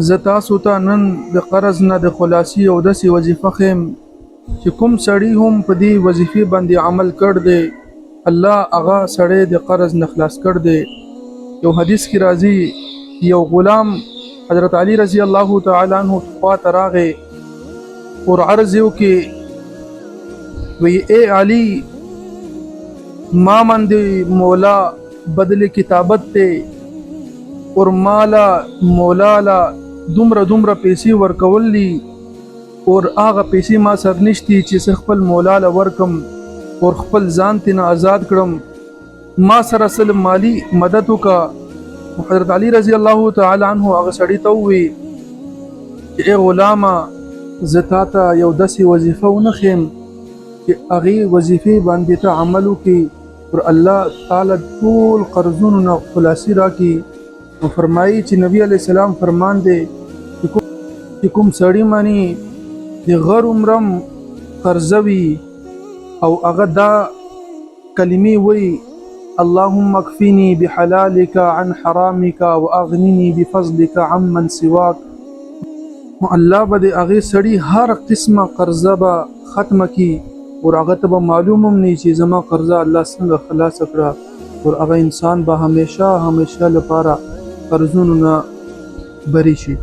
زه تاسو ته نن د قرض نه د خلاصي او داسې وظیفه ښیم چې کوم سړی هم په دې وظیفې باندې عمل کړ دی الله هغه سړی د قرض نه خلاص کړ دی. یو حدیث کې راځي یو غلام حضرت علی رضی الله تعالی عنہ خواته راغی اور عرض یې وکړي وی اے علی ما باندې مولا بدل کتابت ته اور مالا مولا لا دومره پیسې ورکول دي اور هغه پیسې ما سر نشتی چې خپل مولا له ورکم اور خپل ځان تنه آزاد کړم ما سره سل مالی مدد وکا. حضرت علی رضی الله تعالی عنہ هغه سړی ته وی چې غلامه زتا ته یو داسې وظیفه ونخیم چې هغه وظیفه باندې ته عمل وکي اور الله تعالی ټول قرضونو نه خلاصي راکړي. نو فرمایي چې نبی علی السلام فرمان دی چې کوم سړی مانی د غر عمرم قرضوي او هغه دا کلمې وی اللهم اكفني بحلالك عن حرامك واغنني بفضلك عمن سواك. الله به هغه سړی هر قسمه قرضه به ختم کی اور هغه ته معلوم هم نه چې زما قرضه الله څنګه خلاص کړه اور هغه انسان به همیشه لپاره قرضونو نه بری شي.